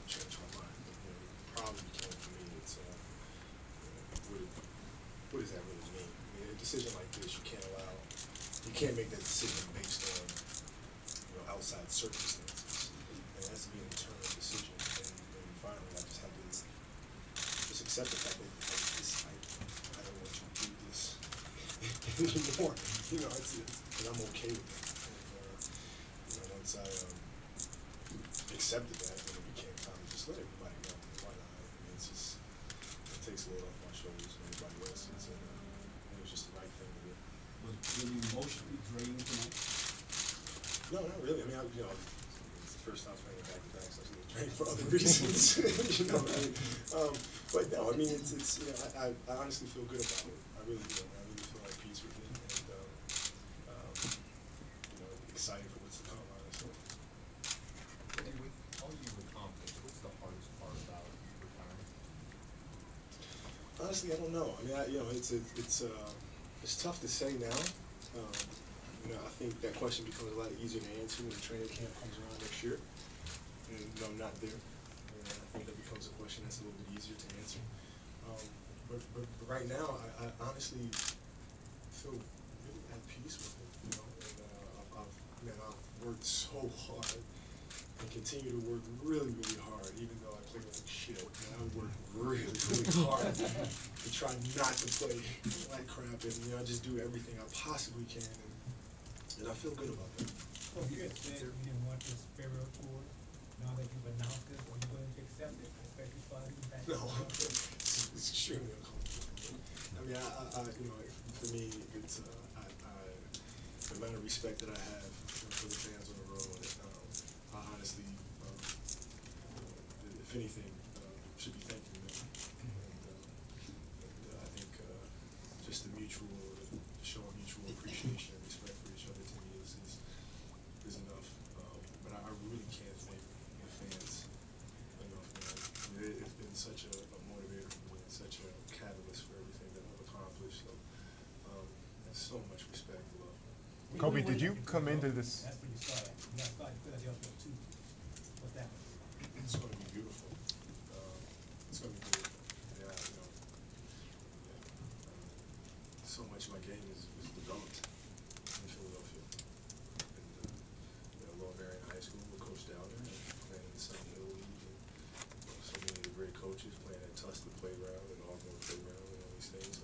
change my mind. But, the problem became for me, it's what does that really mean? I mean, a decision like this, you can't make that decision based on outside circumstances. And it has to be an internal decision. And finally, I just had to just accept the fact that I don't want you to do this anymore. And I'm okay with it. And once I accepted that, then it became time to just let everybody know. Why not? I mean, it takes a load off my shoulders and everybody else's, and it was just the right thing to do. Was it really emotionally draining tonight? No, not really. I mean, it's the first time I was playing back-to-back, so I was a little drained for other reasons. But no, I mean, I honestly feel good about it. I really do. I really feel at peace with it, and excited for what's to come, honestly. And with all you've accomplished, what's the hardest part about retiring? Honestly, I don't know. I mean, it's tough to say now. I think that question becomes a lot easier to answer when the training camp comes around next year. And I'm not there. And I think that becomes a question that's a little bit easier to answer. But right now, I honestly feel really at peace with it. And I've worked so hard and continue to work really, really hard, even though I play like shit. And I work really, really hard to try not to play like crap. And I just do everything I possibly can. And I feel good about that. So you had said you didn't want this farewell tour. Now that you've announced it, are you willing to accept it, especially for you back? No, it's extremely uncomfortable. I mean, for me, it's the amount of respect that I have for the fans on the road. I honestly, if anything, should be thanking them. And I think just the showing mutual appreciation and respect for each other to me is enough. But I really can't thank the fans enough, man. It's been such a motivator for me and such a catalyst for everything that I've accomplished. So there's so much respect and love. Kobe, did you come into this? That's where you started. You got started Philadelphia too. What's that? It's going to be beautiful. It's going to be beautiful. Yeah, so much of my game is developed in Philadelphia. And Lower Marion High School, we coached down there, and playing in the Southern Hill League, and so many of the great coaches playing at Tustin Playground and Auburn Playground and all these things.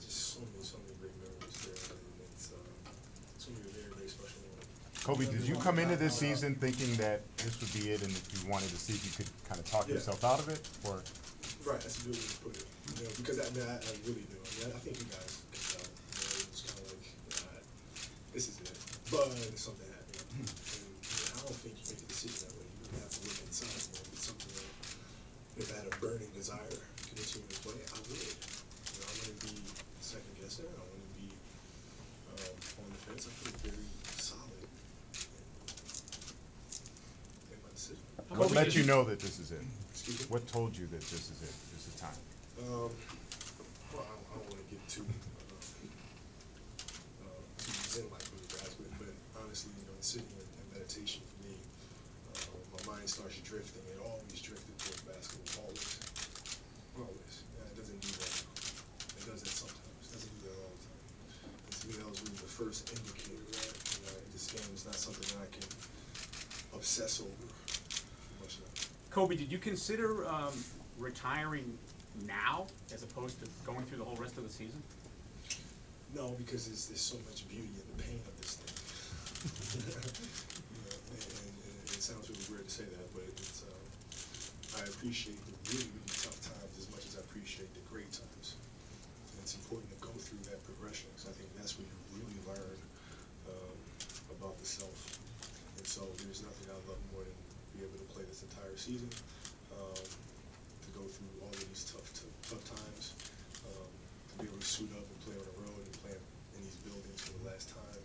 Just so many great memories there, and it's going to be a very, very special moment. Kobe, did you come into this season thinking that this would be it, and if you wanted to see if you could kind of talk yourself out of it, or? Right, that's a good way to put it. Because I really do. I think you guys can tell. It was kind of like, this is it. But something happened. And I don't think you make a decision that way. You really have to look inside. It's something that, if I had a burning desire to continue to play, I would. I wouldn't be second guessing. I wouldn't be on the fence. I feel very solid in my decision. What let you know that this is it? Excuse me? What told you that this is it? This is time? Well, I don't want to get too zen-like with you guys, but honestly, sitting in meditation for me, my mind starts drifting. It always drifted towards basketball, always. And it doesn't do that. It does that sometimes. It doesn't do that all the time. And to me, that was really the first indicator that this game is not something that I can obsess over much of. Kobe, did you consider retiring now as opposed to going through the whole rest of the season? No, because there's so much beauty in the pain of this thing. And it sounds really weird to say that, but it's I appreciate the really, really tough times as much as I appreciate the great times. And it's important to go through that progression, because I think that's where you really learn about the self. And so there's nothing I love more than be able to play this entire season, to go through all of these tough times, to be able to suit up and play on the road and play in these buildings for the last time.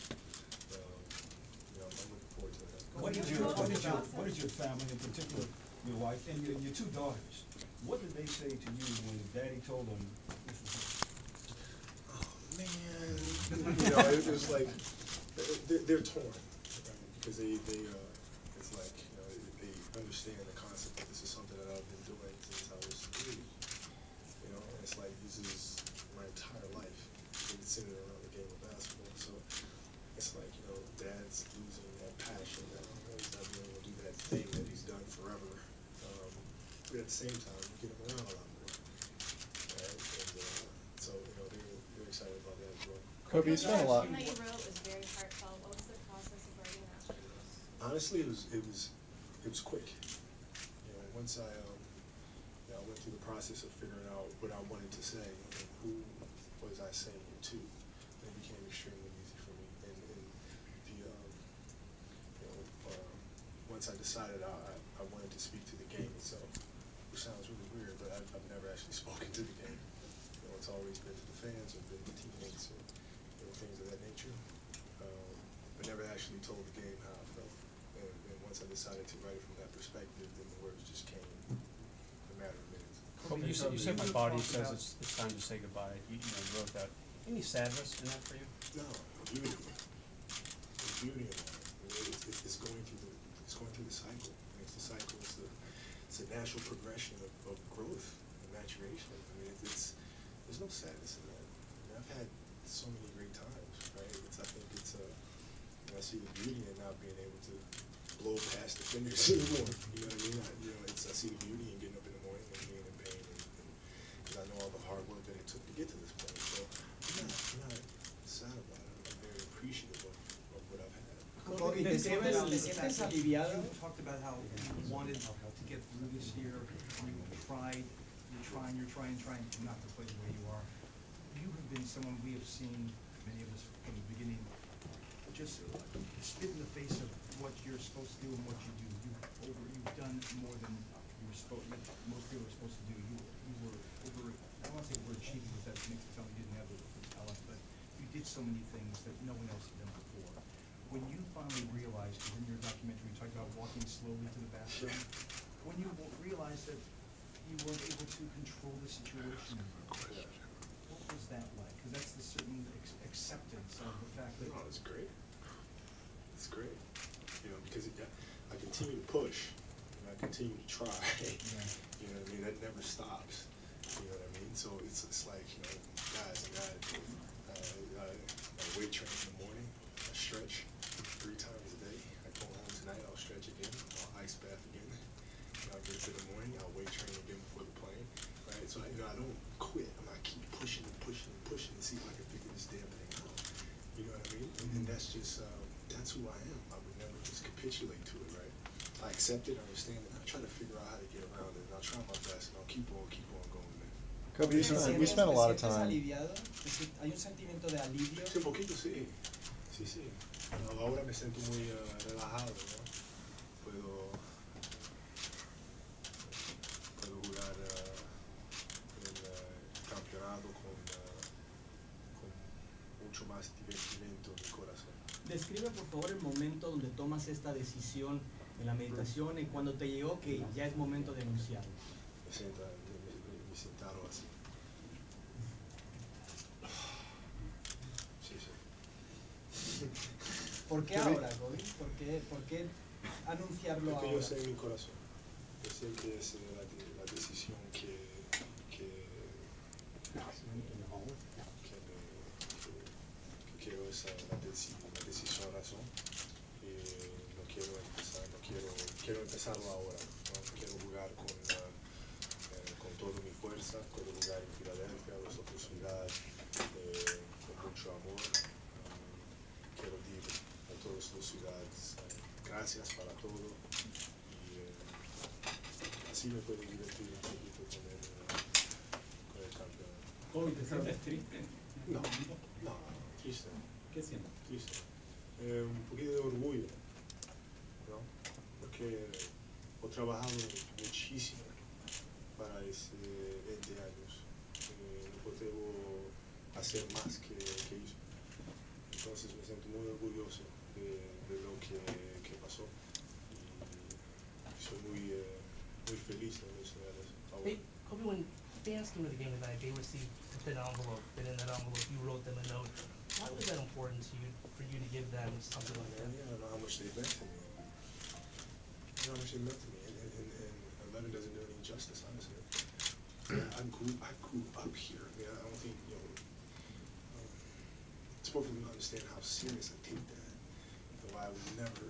I'm looking forward to that. What did your family, in particular your wife and your two daughters, what did they say to you when Daddy told them this was it? Oh man, it was like they're torn, right? Because they it's like, you know, they understand the concept that this is something that I've been doing since I was 3. You know, and it's like, this is my entire life, been centered around the game of basketball. So it's like, you know, dad's losing that passion now. He's not being able to do that thing that he's done forever. But at the same time, you get him around a lot more. Right? And so, you know, they're excited about that as well. Kobe, you spent a lot. The you wrote was very heartfelt. What was the process of writing that for you? Honestly, it was quick. You know, once I went through the process of figuring out what I wanted to say and who was I saying it to, it became extremely easy for me. And the once I decided I wanted to speak to the game itself, which sounds really weird, but I've never actually spoken to the game. You know, it's always been to the fans or been to teammates or things of that nature, but never actually told the game how I felt. And once I decided to write it from that perspective, then the words just came in a matter of minutes. Kobe, you said my body says it's time to say goodbye. You wrote that. Any sadness in that for you? No, beauty. There's beauty in that. I mean, it's going through the cycle. And it's the cycle. It's a natural progression of growth and maturation. I mean, there's no sadness in that. I mean, I've had so many great times, right? I see the beauty in not being able to blow past the fingers anymore. You know what I mean? I see the beauty in getting up in the morning and being in pain, and because I know all the hard work that it took to get to this point. So I'm not sad about it. I'm very appreciative of what I've had. Kobe, ¿te sientes aliviado? You talked about how you wanted to get through this year. You're trying not to play the way you are. You have been someone we have seen, many of us from the beginning, just spit in the face of what you're supposed to do and what you do. You've done more than most people are supposed to do. You were over, I don't want to say overachieving because that makes it sound like you didn't have the talent, but you did so many things that no one else had done before. When you finally realized, because in your documentary you talked about walking slowly to the bathroom, when you realized that you weren't able to control the situation, what was that like? Because that's the certain acceptance of the fact that... No, it's great. It's great. You know, because I continue to push, and I continue to try. You know what I mean? That never stops. You know what I mean? So it's like, you know, guys, I weight train in the morning. I stretch 3 times a day. I go home tonight, I'll stretch again. I'll ice bath again. And I'll get up in the morning, I'll weight train again before the plane. Right? So I don't quit. I keep pushing and pushing and pushing to see if I can figure this damn thing out. You know what I mean? And that's just, that's who I am. I would never just capitulate to it, right? I accept it, I understand it, I try to figure out how to get around it, and I'll try my best, and I'll keep on going, man. Kobe, we spent a lot of time. Aliviado? ¿Hay un sentimiento de alivio? Sí, un poquito, sí. Sí. Ahora me siento muy relajado, ¿no? Puedo jugar el campeonato con mucho más divertimento en mi corazón. Describe por favor el momento donde tomas esta decisión en la meditación y cuando te llegó que ya es momento de anunciarlo. Me sentaron así. Sí. ¿Por qué ahora, Kobe? ¿Por qué anunciarlo Porque ahora? yo sé en mi corazón. Yo sé que es la decisión que quiero, es la decisión razón. No quiero empezarlo ahora. ¿No? Quiero jugar con toda mi fuerza, quiero jugar en Filadelfia, las otras ciudades, con mucho amor. Quiero decir a todas las ciudades gracias para todo y así me puedo divertir un poquito con el campeonato. Kobe, ¿te sientes triste? No, triste. ¿Qué sientes? Triste. Un poquito de orgullo, ¿no? Porque he trabajado muchísimo para ese 20 años. No puedo hacer más que eso. Entonces me siento muy orgulloso de lo que pasó y soy muy feliz de enseñar eso. Hey, Kobe, when fans came to the game tonight, they received a thin envelope, and in that envelope you wrote them a note. Why was that important to you, for you to give them something like that? I don't know how much they meant to me. how much they meant to me, and a letter doesn't do any justice, honestly. I grew up here. I mean, I don't think, it's important for me to understand how serious I take that, and why I would never,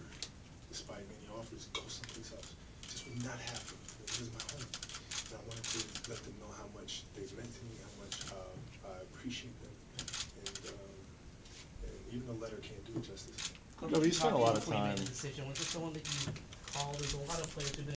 despite many offers, go someplace else. It just would not happen. This is my home. And I wanted to let them know how much they've meant to me, how much I appreciate them, and even a letter can't do it justice. No, but you spent a lot of Before you time. made the decision, was it someone that you called? There's a lot of players who've been